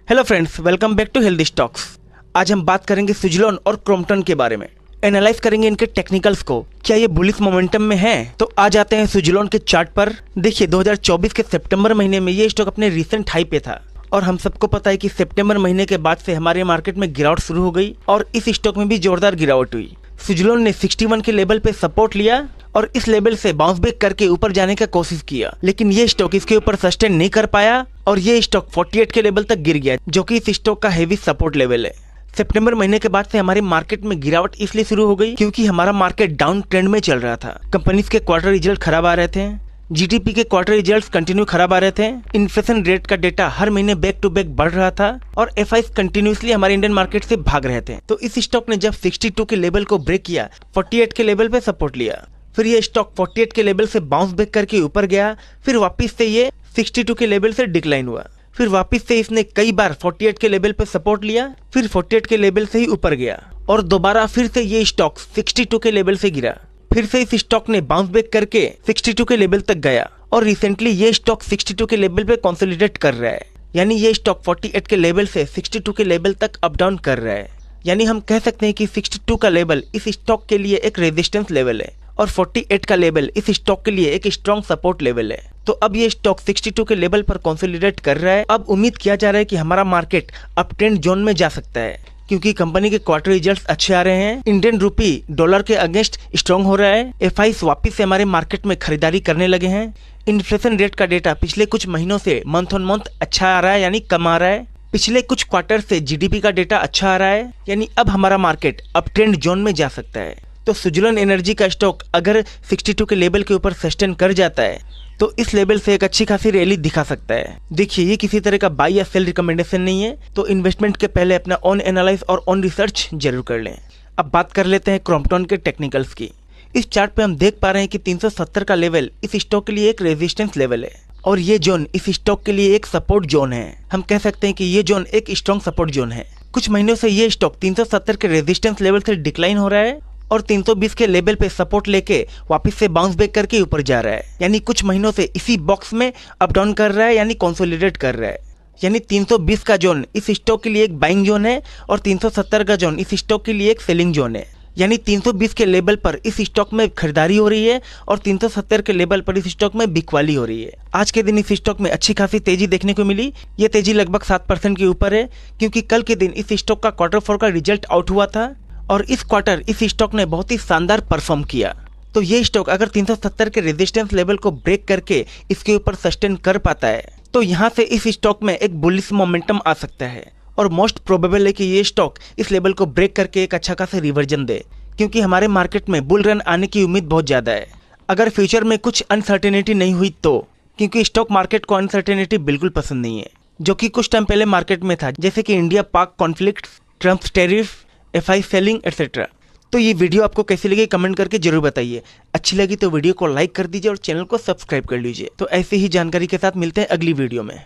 Hello friends, welcome back to healthy stocks. आज हम बात करेंगे सुजलॉन और क्रॉम्पटन के बारे में। एनालाइज करेंगे इनके टेक्निकल्स को, क्या ये बुलिश मोमेंटम में है। तो आ जाते हैं सुजलॉन के चार्ट पर। देखिए 2024 के सितंबर महीने में ये स्टॉक अपने रिसेंट हाई पे था और हम सबको पता है कि सितंबर महीने के बाद से हमारे मार्केट में गिरावट शुरू हो गई और इस स्टॉक में भी जोरदार गिरावट हुई। सुजलॉन ने 61 के लेवल पे सपोर्ट लिया और इस लेवल से बाउंस बैक करके ऊपर जाने का कोशिश किया, लेकिन ये स्टॉक इसके ऊपर सस्टेन नहीं कर पाया और ये स्टॉक 48 के लेवल तक गिर गया, जो कि इस स्टॉक का हेवी सपोर्ट लेवल है। सितंबर महीने के बाद से हमारे मार्केट में गिरावट इसलिए शुरू हो गई क्योंकि हमारा मार्केट डाउन ट्रेंड में चल रहा था। कंपनीज के क्वार्टर रिजल्ट खराब आ रहे थे, जीडीपी के क्वार्टर रिजल्ट्स कंटिन्यू खराब आ रहे थे, इन्फ्लेशन रेट का डेटा हर महीने बैक टू बैक बढ़ रहा था और एफआईज कंटिन्यूसली हमारे इंडियन मार्केट से भाग रहे थे। तो इस स्टॉक ने जब 62 के लेवल को ब्रेक किया, 48 के लेवल पे सपोर्ट लिया, फिर ये स्टॉक 48 के लेवल से बाउंस बैक करके ऊपर गया, फिर वापस से ये 62 के लेवल से डिक्लाइन हुआ, फिर वापस से इसने कई बार 48 के लेवल पे सपोर्ट लिया, फिर 48 के लेवल से ही ऊपर गया और दोबारा फिर से ये स्टॉक 62 के लेवल से गिरा, फिर से इस स्टॉक ने बाउंस बैक करके 62 के लेवल तक गया और रिसेंटली ये स्टॉक 62 के लेवल पे कंसोलिडेट कर रहा है। यानी ये स्टॉक 48 के लेवल से 62 के लेवल तक अप डाउन कर रहा है। यानी हम कह सकते हैं कि 62 का लेवल इस स्टॉक के लिए एक रेजिस्टेंस लेवल है और 48 का लेवल इस स्टॉक के लिए एक स्ट्रॉन्ग सपोर्ट लेवल है। तो अब ये स्टॉक 62 के लेवल पर कंसोलिडेट कर रहा है। अब उम्मीद किया जा रहा है कि हमारा मार्केट अप ट्रेंड जोन में जा सकता है क्योंकि कंपनी के क्वार्टर रिजल्ट्स अच्छे आ रहे हैं, इंडियन रूपी डॉलर के अगेंस्ट स्ट्रॉन्ग हो रहा है, एफआईज वापिस से हमारे मार्केट में खरीदारी करने लगे हैं, इन्फ्लेशन रेट का डेटा पिछले कुछ महीनों से मंथ ऑन मंथ अच्छा आ रहा है यानी कम आ रहा है, पिछले कुछ क्वार्टर से जीडीपी का डेटा अच्छा आ रहा है, यानी अब हमारा मार्केट अप ट्रेंड जोन में जा सकता है। तो सुजलॉन एनर्जी का स्टॉक अगर 62 के लेवल के ऊपर सस्टेन कर जाता है तो इस लेवल से एक अच्छी खासी रैली दिखा सकता है। देखिए ये किसी तरह का बाय या सेल रिकमेंडेशन नहीं है, तो इन्वेस्टमेंट के पहले अपना ऑन एनालाइज और ऑन रिसर्च जरूर कर लें। अब बात कर लेते हैं क्रॉम्पटन के टेक्निकल्स की। इस चार्ट पे हम देख पा रहे हैं कि 370 का लेवल इस स्टॉक के लिए एक रेजिस्टेंस लेवल है और ये जोन इस स्टॉक के लिए एक सपोर्ट जोन है। हम कह सकते हैं कि ये जोन एक स्ट्रॉन्ग सपोर्ट जोन है। कुछ महीनों से ये स्टॉक 370 के रेजिस्टेंस लेवल से डिक्लाइन हो रहा है और 320 के लेवल पे सपोर्ट लेके वापस से बाउंस बैक करके ऊपर जा रहा है, यानी कुछ महीनों से इसी बॉक्स में अप डाउन कर रहा है यानी कंसोलिडेट कर रहा है। यानी 320 का जोन इस स्टॉक के लिए एक बाइंग जोन है और 370 का जोन इस स्टॉक के लिए एक सेलिंग जोन है। यानी 320 के लेवल पर इस स्टॉक में खरीदारी हो रही है और 370 के लेवल पर इस स्टॉक में बिकवाली हो रही है। आज के दिन इस स्टॉक में अच्छी खासी तेजी देखने को मिली। ये तेजी लगभग 7% के ऊपर है क्योंकि कल के दिन इस स्टॉक का Q4 का रिजल्ट आउट हुआ था और इस क्वार्टर इस स्टॉक ने बहुत ही शानदार परफॉर्म किया। तो ये स्टॉक अगर 370 के रेजिस्टेंस लेवल को ब्रेक करके इसके ऊपर सस्टेन कर पाता है तो यहाँ से इस स्टॉक में एक बुलिश मोमेंटम आ सकता है और मोस्ट प्रोबेबल है कि ये स्टॉक इस लेवल को ब्रेक करके एक अच्छा खासा रिवर्जन दे क्योंकि हमारे मार्केट में बुल रन आने की उम्मीद बहुत ज़्यादा है। अगर फ्यूचर में कुछ अनसर्टेनिटी नहीं हुई तो, क्योंकि स्टॉक मार्केट को अनसर्टेनिटी बिल्कुल पसंद नहीं है, जो कि कुछ टाइम पहले मार्केट में था, जैसे कि इंडिया पाक conflict, Trump tariff, FI selling etcetera. तो ये वीडियो आपको कैसी लगी कमेंट करके जरूर बताइए। अच्छी लगी तो वीडियो को लाइक कर दीजिए और चैनल को सब्सक्राइब कर लीजिए। तो ऐसी ही जानकारी के साथ मिलते हैं अगली वीडियो में।